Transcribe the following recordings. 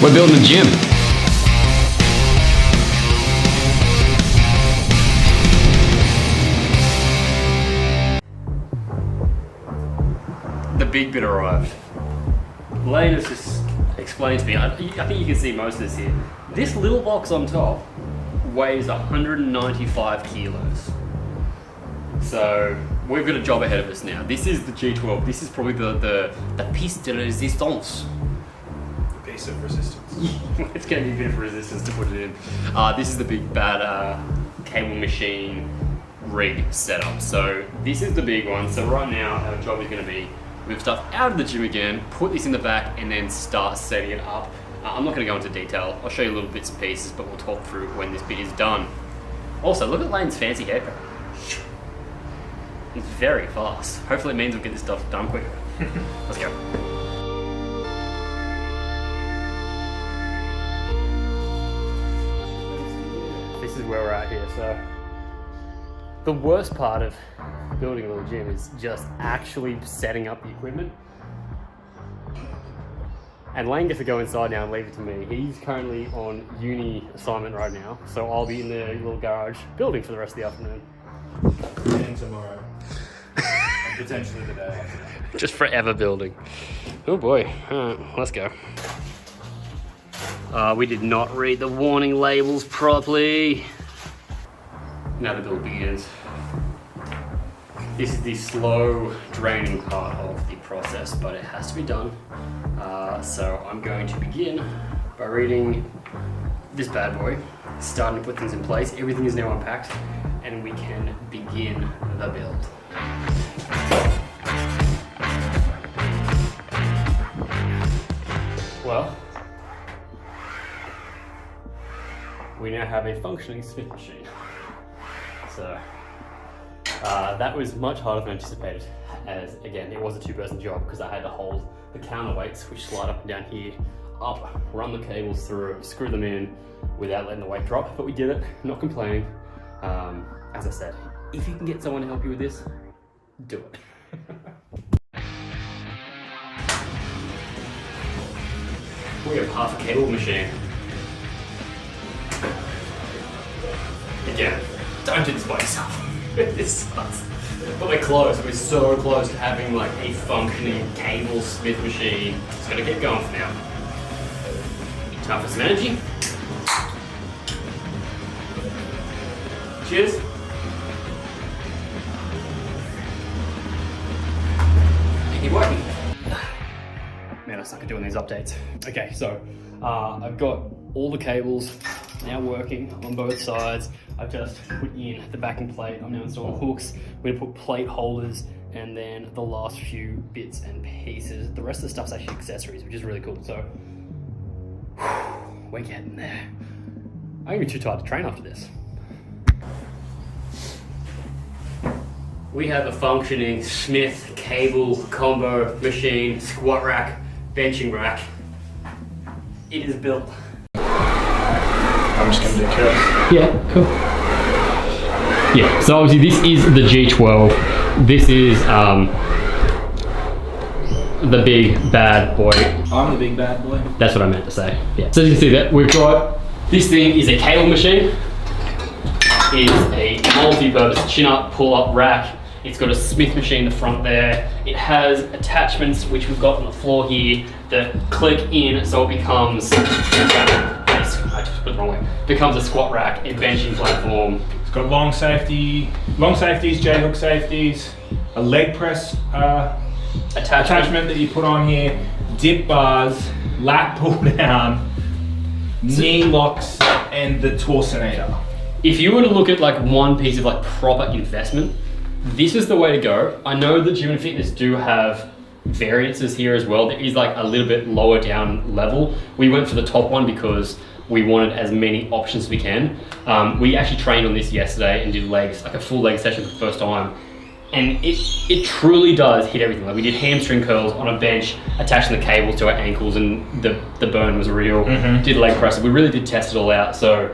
We're building a gym. The big bit arrived. Lane has just explained to me, I think you can see most of this here. This little box on top weighs 195 kilos. So we've got a job ahead of us now. This is the G12. This is probably the piece de resistance. The piece of resistance. It's going to be a bit of resistance to put it in. This is the big bad cable machine rig setup. So this is the big one. So right now our job is going to be move stuff out of the gym again, put this in the back, and then start setting it up. I'm not going to go into detail. I'll show you little bits and pieces, but we'll talk through when this bit is done. Also, look at Lane's fancy haircut. He's very fast. Hopefully it means we'll get this stuff done quicker. Let's go. This is where we're at here. So the worst part of building a little gym is just actually setting up the equipment. And Lane gets to go inside now and leave it to me. He's currently on uni assignment right now, so I'll be in the little garage building for the rest of the afternoon. And tomorrow. And potentially the day after. Just forever building. Oh boy. Alright, let's go. We did not read the warning labels properly. Now the build begins. This is the slow draining part of the process, but it has to be done. So I'm going to begin by reading this bad boy, starting to put things in place. Everything is now unpacked, and we can begin the build. Well, we now have a functioning Smith machine. So that was much harder than anticipated, as again, it was a two-person job because I had to hold the counterweights, which slide up and down here, up, run the cables through, screw them in without letting the weight drop, but we did it, not complaining. As I said, if you can get someone to help you with this, do it. We have half a cable machine. Again, don't do this by yourself. This sucks. But we're close. We're so close to having like a functioning cable Smith machine. Just gotta get going for now. Time for some energy. Cheers. And keep working. Man, I suck at doing these updates. Okay, so I've got all the cables now working on both sides. I've just put in the backing plate. I'm now installing hooks. We're gonna put plate holders and then the last few bits and pieces. The rest of the stuff's actually accessories, which is really cool. So we're getting there. I'm gonna be too tired to train after this. We have a functioning Smith cable combo machine, squat rack, benching rack. It is built. I'm just gonna do curls. Yeah, cool. Yeah, so obviously this is the G12. This is the big bad boy. I'm the big bad boy. That's what I meant to say. Yeah. So as you can see that we've got, this thing is a cable machine. It is a multi-purpose chin-up, pull-up rack. It's got a Smith machine in the front there. It has attachments which we've got on the floor here that click in, so it becomes, I just put it the wrong way, becomes a squat rack, a benching platform. It's got long safeties, J-hook safeties, a leg press attachment that you put on here, dip bars, lat pull down, knee locks, and the torsionator. If you were to look at like one piece of like proper investment, this is the way to go. I know that gym and fitness do have variances here as well. There is like a little bit lower down level. We went for the top one because we wanted as many options as we can. We actually trained on this yesterday and did legs, like a full leg session for the first time. And it truly does hit everything. Like we did hamstring curls on a bench, attaching the cables to our ankles, and the burn was real. Did leg presses. We really did test it all out. So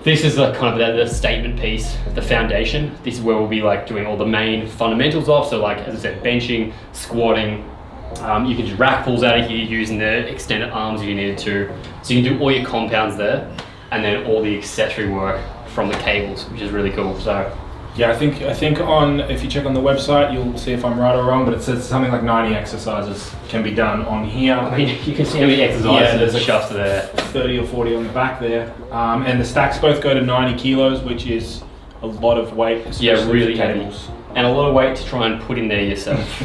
this is like kind of the statement piece, the foundation. This is where we'll be like doing all the main fundamentals of. So like, as I said, benching, squatting, You can just rack pulls out of here using the extended arms if you needed to. So you can do all your compounds there, and then all the accessory work from the cables, which is really cool. So yeah, I think on, if you check on the website, you'll see if I'm right or wrong, but it says something like 90 exercises can be done on here. I mean, you can see how many exercises there's the shafts are there. 30 or 40 on the back there. And the stacks both go to 90 kilos, which is a lot of weight. Yeah, really for heavy. cables. And a lot of weight to try and put in there yourself.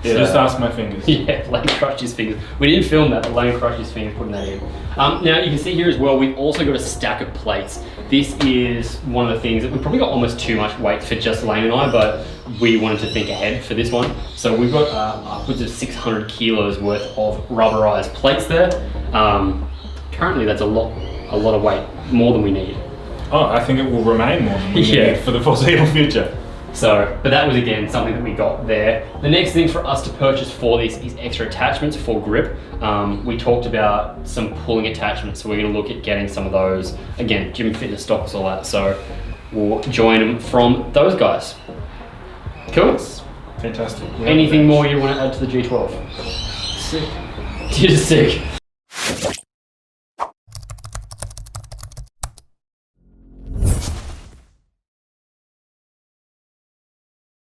Yeah, just ask my fingers. Yeah, Lane crushed his fingers. We didn't film that, but Lane crushed his fingers putting that in. Now you can see here as well, we've also got a stack of plates. This is one of the things that we probably got almost too much weight for just Lane and I, but we wanted to think ahead for this one. So we've got upwards of 600 kilos worth of rubberized plates there. Currently that's a lot of weight, more than we need. Oh, I think it will remain more than we Yeah. need for the foreseeable future. So, but that was again something that we got there. The next thing for us to purchase for this is extra attachments for grip. We talked about some pulling attachments, so we're going to look at getting some of those. Again, gym and fitness stocks, all that. So we'll join them from those guys. Cool. Fantastic. Anything more you want to add to the G12? Sick. You're sick.